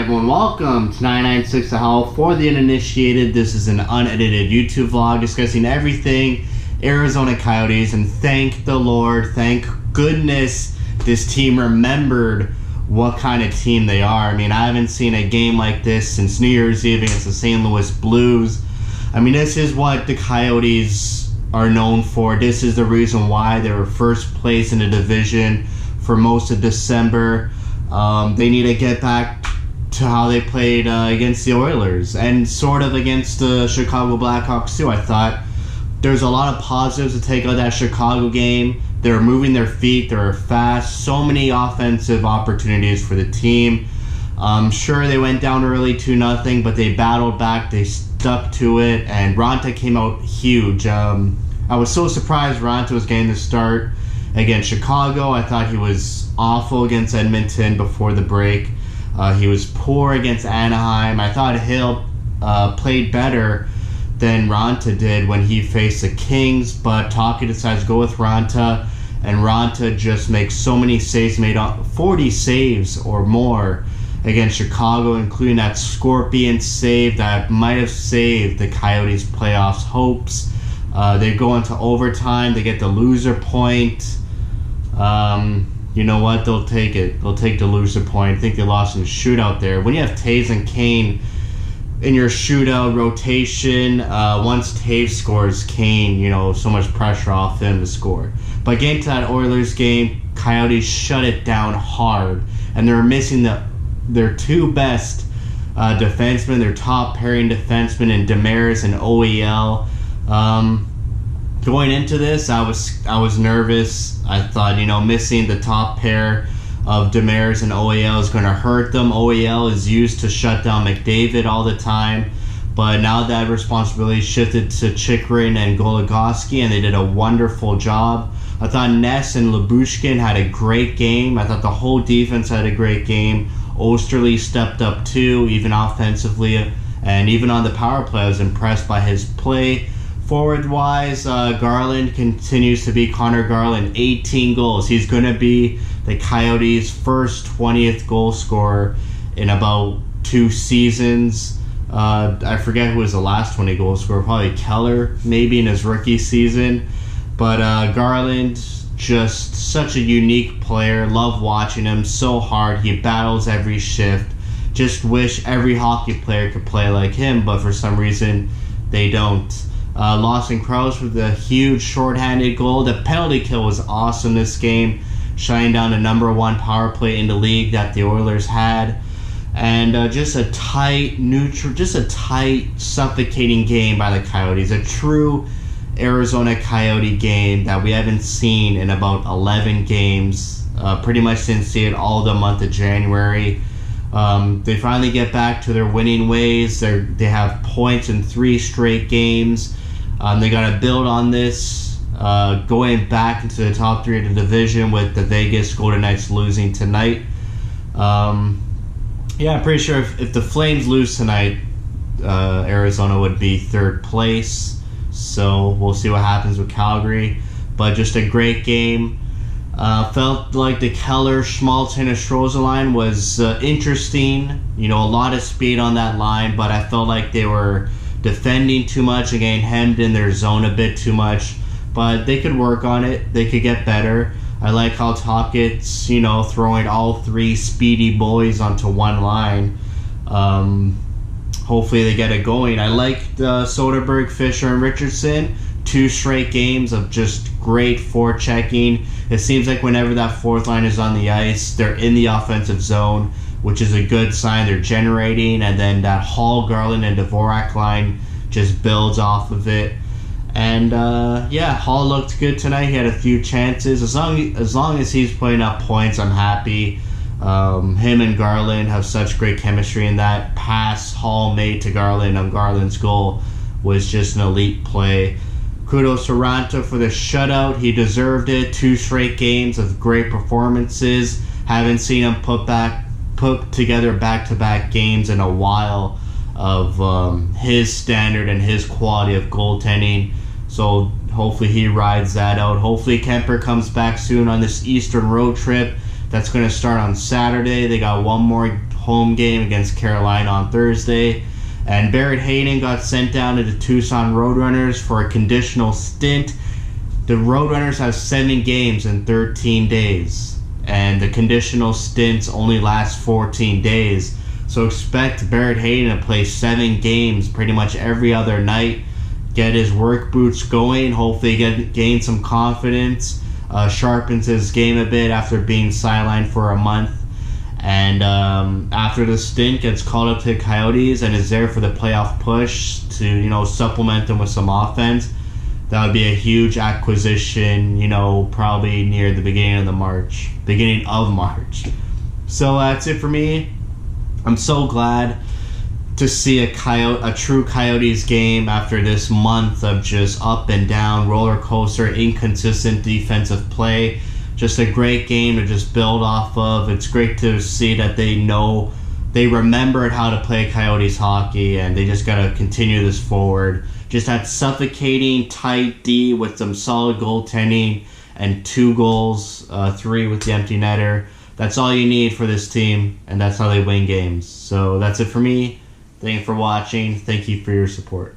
everyone, welcome to 99.6 The Howl. For the uninitiated, this is an unedited YouTube vlog discussing everything Arizona Coyotes, and thank the Lord, thank goodness this team remembered what kind of team they are. I mean, I haven't seen a game like this since New Year's Eve against the St. Louis Blues. I mean, this is what the Coyotes are known for. This is the reason why they were first place in the division for most of December. They need to get back to how they played against the Oilers and sort of against the Chicago Blackhawks too. I thought there's a lot of positives to take out of that Chicago game. They were moving their feet, they were fast, so many offensive opportunities for the team. Sure, they went down early 2-0, but they battled back, they stuck to it, and Raanta came out huge. I was so surprised Raanta was getting the start against Chicago. I thought he was awful against Edmonton before the break. He was poor against Anaheim. I thought Hill played better than Raanta did when he faced the Kings, but Talkie decides to go with Raanta, and Raanta just makes so many saves, made 40 saves or more against Chicago, including that Scorpion save that might have saved the Coyotes' playoffs hopes. They go into overtime, they get the loser point. You know what? They'll take it. They'll take the loser point. I think they lost in the shootout there. When you have Taves and Kane in your shootout rotation, once Taves scores, Kane, so much pressure off him to score. But getting to that Oilers game, Coyotes shut it down hard, and they're missing their two best defensemen, their top pairing defensemen in Demers and OEL. Going into this, I was nervous. I thought, missing the top pair of Demers and OEL is going to hurt them. OEL is used to shut down McDavid all the time, but now that responsibility shifted to Chychrun and Goligoski, and they did a wonderful job. I thought Ness and Lyubushkin had a great game. I thought the whole defense had a great game. Osterley stepped up too, even offensively, and even on the power play, I was impressed by his play. Forward-wise, Garland continues to be Connor Garland, 18 goals. He's going to be the Coyotes' first 20th goal scorer in about 2 seasons. I forget who was the last 20 goal scorer, probably Keller, maybe in his rookie season. But Garland, just such a unique player. Love watching him, so hard. He battles every shift. Just wish every hockey player could play like him, but for some reason, they don't. Lawson Krause with a huge shorthanded goal. The penalty kill was awesome this game, shutting down the number 1 power play in the league that the Oilers had. And just a tight, suffocating game by the Coyotes. A true Arizona Coyote game that we haven't seen in about 11 games. Pretty much didn't see it all the month of January. They finally get back to their winning ways. They have points in 3 straight games. They got to build on this, going back into the top 3 of the division with the Vegas Golden Knights losing tonight. I'm pretty sure if the Flames lose tonight, Arizona would be 3rd place. So we'll see what happens with Calgary. But just a great game. Felt like the Keller, Schmaltz, and Stroza line was interesting. A lot of speed on that line, but I felt like they were defending too much and getting hemmed in their zone a bit too much. But they could work on it. They could get better. I like how Tockett's, throwing all 3 speedy boys onto one line. Hopefully they get it going. I liked Soderberg, Fisher, and Richardson. 2 straight games of just great forechecking. It seems like whenever that 4th line is on the ice, they're in the offensive zone, which is a good sign. They're generating, and then that Hall, Garland, and Dvorak line just builds off of it. And Hall looked good tonight. He had a few chances. As long as he's putting up points, I'm happy. Him and Garland have such great chemistry, and that pass Hall made to Garland on Garland's goal was just an elite play. Kudos to Raanta for the shutout. He deserved it. 2 straight games of great performances. Haven't seen him put together back-to-back games in a while of his standard and his quality of goaltending. So hopefully he rides that out. Hopefully Kemper comes back soon on this Eastern road trip that's going to start on Saturday. They got one more home game against Carolina on Thursday. And Barrett Hayton got sent down to the Tucson Roadrunners for a conditional stint. The Roadrunners have 7 games in 13 days, and the conditional stints only last 14 days. So expect Barrett Hayton to play 7 games pretty much every other night, get his work boots going, hopefully gain some confidence, sharpens his game a bit after being sidelined for a month. And after the stint, gets called up to the Coyotes and is there for the playoff push to, supplement them with some offense. That would be a huge acquisition, probably near the beginning of March. So that's it for me. I'm so glad to see a true Coyotes game after this month of just up and down, roller coaster, inconsistent defensive play. Just a great game to just build off of. It's great to see that they remembered how to play Coyotes hockey, and they just got to continue this forward. Just that suffocating tight D with some solid goaltending and 2 goals, 3 with the empty netter. That's all you need for this team, and that's how they win games. So that's it for me. Thank you for watching. Thank you for your support.